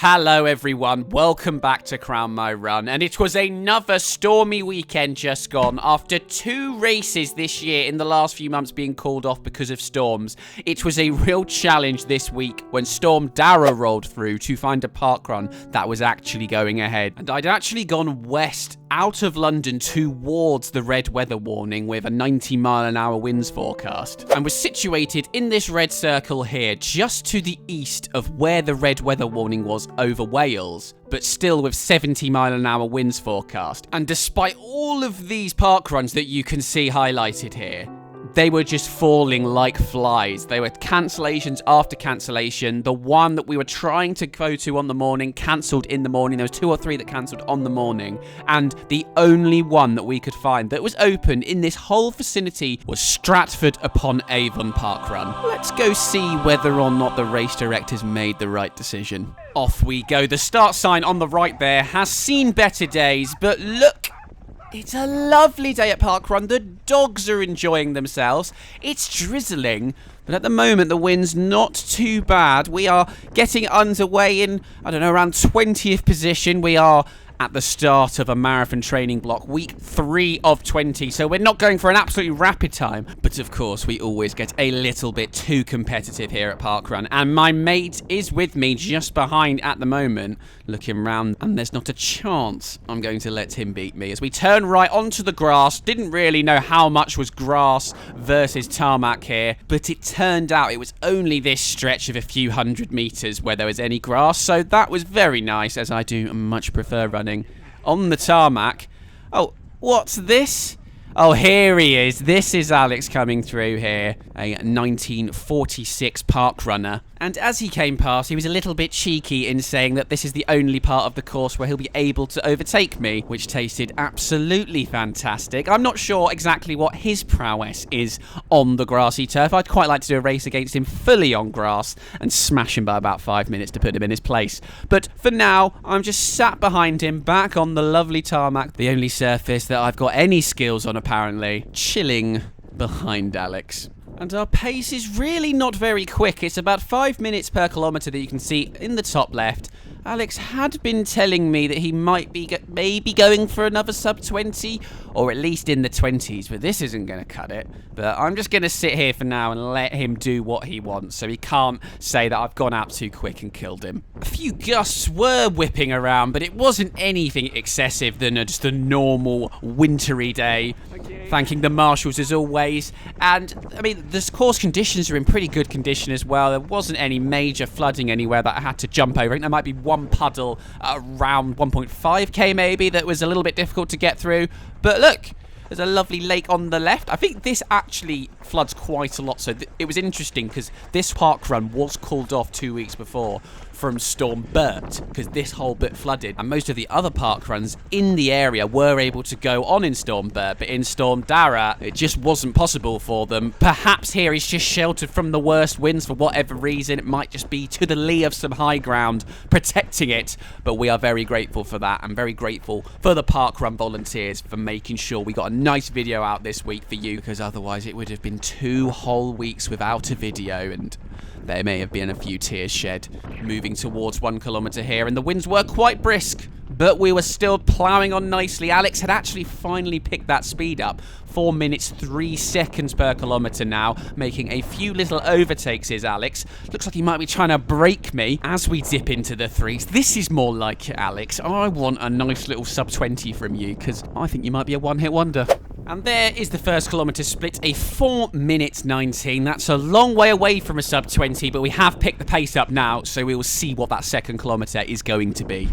Hello everyone, welcome back to Crown My Run, and it was another stormy weekend just gone. After 2 races this year in the last few months being called off because of storms, it was a real challenge this week when Storm Darragh rolled through to find a parkrun that was actually going ahead. And I'd actually gone west out of London towards the red weather warning with a 90-mile-an-hour winds forecast, and was situated in this red circle here just to the east of where the red weather warning was over Wales, but still with 70-mile-an-hour winds forecast. And despite all of these parkruns that you can see highlighted here, they were just falling like flies. They were cancellations after cancellation. The one that we were trying to go to on the morning cancelled in the morning. There was 2 or 3 that cancelled on the morning. And the only one that we could find that was open in this whole vicinity was Stratford Upon-Avon Parkrun. Let's go see whether or not the race directors made the right decision. Off we go. The start sign on the right there has seen better days, but look, it's a lovely day at Parkrun. The dogs are enjoying themselves. It's drizzling, but at the moment the wind's not too bad. We are getting underway in, I don't know, around 20th position. We are at the start of a marathon training block, week 3 of 20, so we're not going for an absolutely rapid time, but of course we always get a little bit too competitive here at Parkrun, and my mate is with me just behind at the moment, looking around, and there's not a chance I'm going to let him beat me. As we turn right onto the grass, didn't really know how much was grass versus tarmac here, but it turned out it was only this stretch of a few hundred meters where there was any grass, so that was very nice, as I do much prefer running on the tarmac. Oh, what's this? Oh, here he is. This is Alex coming through here, a 1946 park runner. And as he came past, he was a little bit cheeky in saying that this is the only part of the course where he'll be able to overtake me, which tasted absolutely fantastic. I'm not sure exactly what his prowess is on the grassy turf. I'd quite like to do a race against him fully on grass and smash him by about 5 minutes to put him in his place. But for now, I'm just sat behind him, back on the lovely tarmac, the only surface that I've got any skills on apparently, chilling behind Alex. And our pace is really not very quick. It's about 5 minutes per kilometre that you can see in the top left. Alex had been telling me that he might be maybe going for another sub-20, or at least in the 20s, but this isn't going to cut it. But I'm just going to sit here for now and let him do what he wants, so he can't say that I've gone out too quick and killed him. A few gusts were whipping around, but it wasn't anything excessive than just a normal wintry day. Thanking the marshals as always. And, I mean, the course conditions are in pretty good condition as well. There wasn't any major flooding anywhere that I had to jump over. I think there might be one puddle around 1.5k maybe that was a little bit difficult to get through. But look, there's a lovely lake on the left. I think this actually floods quite a lot. So it was interesting because this parkrun was called off 2 weeks before from Storm Bert, because this whole bit flooded, and most of the other parkruns in the area were able to go on in Storm Bert, but in Storm Darragh it just wasn't possible for them. Perhaps here he's just sheltered from the worst winds for whatever reason. It might just be to the lee of some high ground protecting it, but we are very grateful for that, and very grateful for the parkrun volunteers for making sure we got a nice video out this week for you, because otherwise it would have been 2 whole weeks without a video, and there may have been a few tears shed. Moving towards 1 kilometre here, and the winds were quite brisk, but we were still ploughing on nicely. Alex had actually finally picked that speed up. 4 minutes 3 seconds per kilometre now, making a few little overtakes is Alex. Looks like he might be trying to break me as we dip into the 3s. This is more like it, Alex. I want a nice little sub-20 from you, because I think you might be a one-hit wonder. And there is the first kilometre split, a 4 minutes 19. That's a long way away from a sub-20, but we have picked the pace up now, so we will see what that second kilometre is going to be.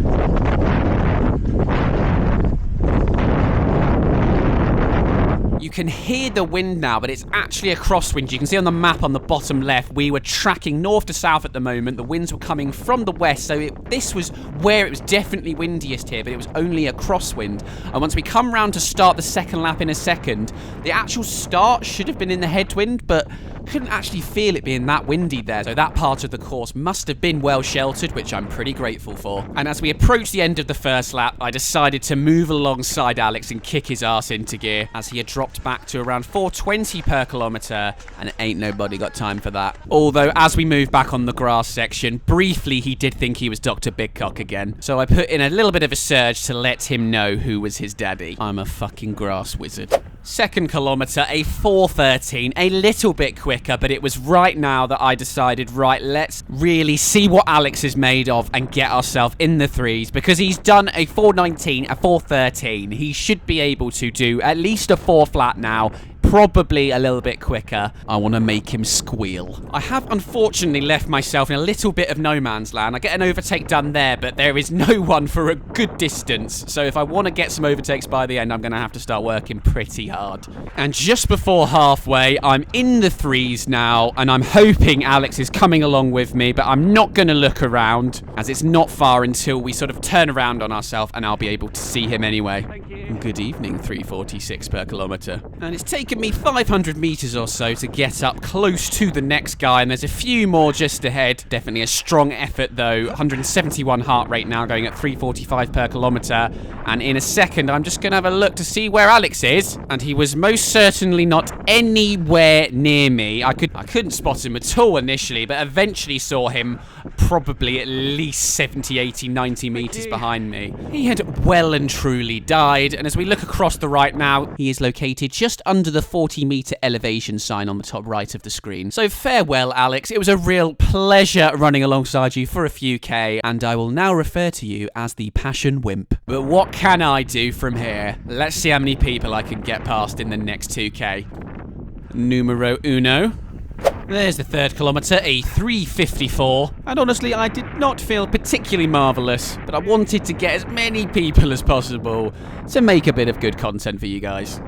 You can hear the wind now, but it's actually a crosswind. You can see on the map on the bottom left, we were tracking north to south at the moment. The winds were coming from the west, so this was where it was definitely windiest here, but it was only a crosswind. And once we come round to start the second lap in a second, the actual start should have been in the headwind, but Couldn't actually feel it being that windy there, so that part of the course must have been well sheltered, which I'm pretty grateful for. And as we approached the end of the first lap, I decided to move alongside Alex and kick his ass into gear, as he had dropped back to around 420 per kilometre, and ain't nobody got time for that. Although, as we moved back on the grass section, briefly he did think he was Dr. Bigcock again. So I put in a little bit of a surge to let him know who was his daddy. I'm a fucking grass wizard. Second kilometre, a 4:13, a little bit quicker, but it was right now that I decided, right, let's really see what Alex is made of and get ourselves in the threes, because he's done a 4:19, a 4:13. He should be able to do at least a 4 flat now. Probably a little bit quicker. I want to make him squeal. I have unfortunately left myself in a little bit of no man's land. I get an overtake done there, but there is no one for a good distance. So if I want to get some overtakes by the end, I'm going to have to start working pretty hard. And just before halfway, I'm in the threes now, and I'm hoping Alex is coming along with me, but I'm not going to look around, as it's not far until we sort of turn around on ourselves, and I'll be able to see him anyway. Thank you. Good evening, 346 per kilometre. And it's taken me 500 meters or so to get up close to the next guy, and there's a few more just ahead. Definitely a strong effort though. 171 heart rate now, going at 345 per kilometer. And in a second, I'm just going to have a look to see where Alex is. And he was most certainly not anywhere near me. I couldn't spot him at all initially, but eventually saw him probably at least 70, 80, 90 meters behind me. He had well and truly died. And as we look across the right now, he is located just under the 40-meter elevation sign on the top right of the screen. So farewell, Alex. It was a real pleasure running alongside you for a few K, and I will now refer to you as the Passion Wimp. But what can I do from here? Let's see how many people I can get past in the next 2K. Numero uno. There's the third kilometre, a 3:54. And honestly, I did not feel particularly marvellous, but I wanted to get as many people as possible to make a bit of good content for you guys.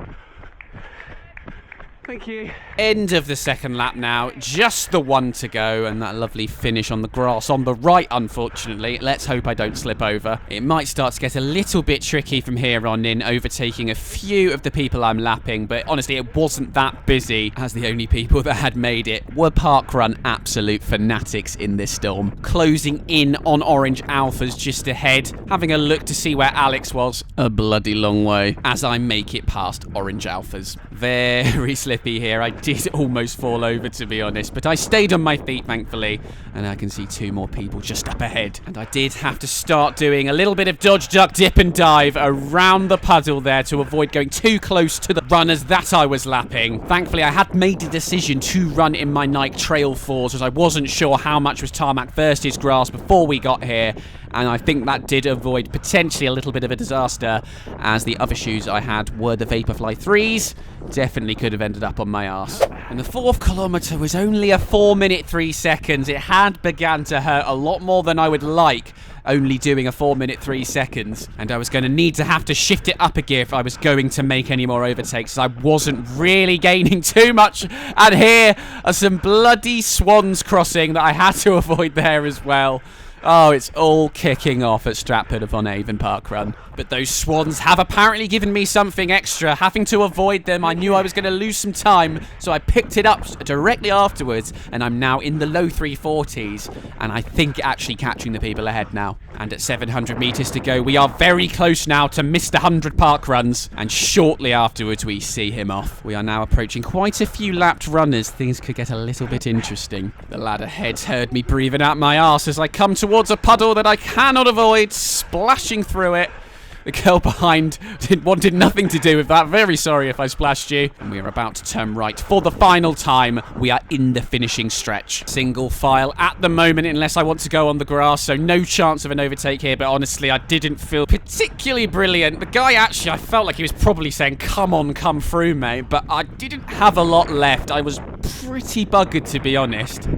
Thank you. End of the second lap now. Just the one to go, and that lovely finish on the grass on the right, unfortunately. Let's hope I don't slip over. It might start to get a little bit tricky from here on in, overtaking a few of the people I'm lapping, but honestly, it wasn't that busy, as the only people that had made it were parkrun absolute fanatics in this storm. Closing in on orange alphas just ahead, having a look to see where Alex was. A bloody long way, as I make it past orange alphas. Very slippy here. I did almost fall over, to be honest, but I stayed on my feet, thankfully, and I can see two more people just up ahead. And I did have to start doing a little bit of dodge, duck, dip, and dive around the puddle there to avoid going too close to the runners that I was lapping. Thankfully, I had made the decision to run in my Nike Trail 4s, as I wasn't sure how much was tarmac versus grass before we got here, and I think that did avoid potentially a little bit of a disaster, as the other shoes I had were the Vaporfly 3s. Definitely could have ended up on my arse. And the fourth kilometre was only a 4-minute 3 seconds. It had begun to hurt a lot more than I would like, only doing a 4-minute 3 seconds. And I was going to have to shift it up a gear if I was going to make any more overtakes. I wasn't really gaining too much. And here are some bloody swans crossing that I had to avoid there as well. Oh, it's all kicking off at Stratford Upon-Avon Parkrun. But those swans have apparently given me something extra. Having to avoid them, I knew I was going to lose some time, so I picked it up directly afterwards, and I'm now in the low 340s, and I think actually catching the people ahead now. And at 700 meters to go, we are very close now to Mr. 100 Parkruns, and shortly afterwards we see him off. We are now approaching quite a few lapped runners. Things could get a little bit interesting. The lad ahead's heard me breathing out my arse as I come towards a puddle that I cannot avoid, splashing through it. The girl behind wanted nothing to do with that. Very sorry if I splashed you. And we are about to turn right for the final time. We are in the finishing stretch. Single file at the moment, unless I want to go on the grass, so no chance of an overtake here. But honestly, I didn't feel particularly brilliant. The guy actually, I felt like he was probably saying, come on, come through, mate. But I didn't have a lot left. I was pretty buggered, to be honest.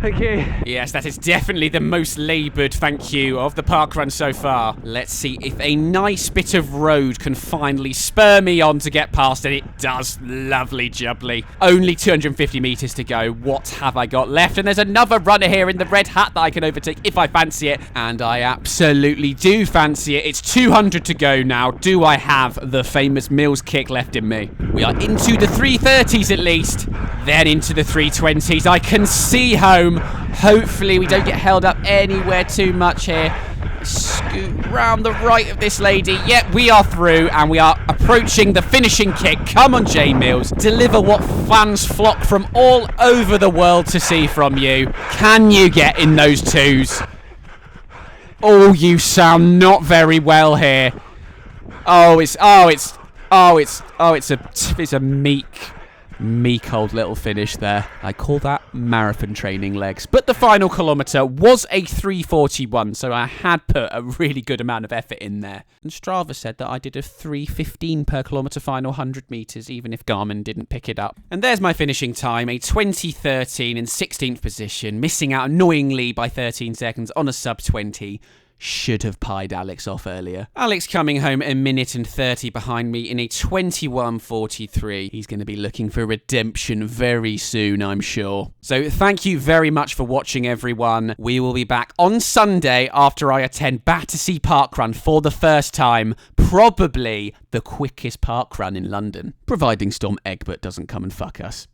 Thank you. Yes, that is definitely the most laboured thank you of the parkrun so far. Let's see if a nice bit of road can finally spur me on to get past, and it does. Lovely jubbly. Only 250 metres to go. What have I got left? And there's another runner here in the red hat that I can overtake if I fancy it, and I absolutely do fancy it. It's 200 to go now. Do I have the famous Mills kick left in me? We are into the 330s at least, then into the 320s. I can see home. Hopefully we don't get held up anywhere too much here. Scoot round the right of this lady. Yep, we are through, and we are approaching the finishing kick. Come on, J Mills. Deliver what fans flock from all over the world to see from you. Can you get in those twos? Oh, you sound not very well here. It's a meek old little finish there. I call that marathon training legs. But the final kilometre was a 3:41, so I had put a really good amount of effort in there. And Strava said that I did a 3:15 per kilometre final 100 metres, even if Garmin didn't pick it up. And there's my finishing time, a 20:13 in 16th position, missing out annoyingly by 13 seconds on a sub 20. Should have pied Alex off earlier. Alex coming home a minute and 30 behind me in a 21:43. He's going to be looking for redemption very soon, I'm sure. So thank you very much for watching, everyone. We will be back on Sunday after I attend Battersea Parkrun for the first time. Probably the quickest parkrun in London, providing Storm Egbert doesn't come and fuck us.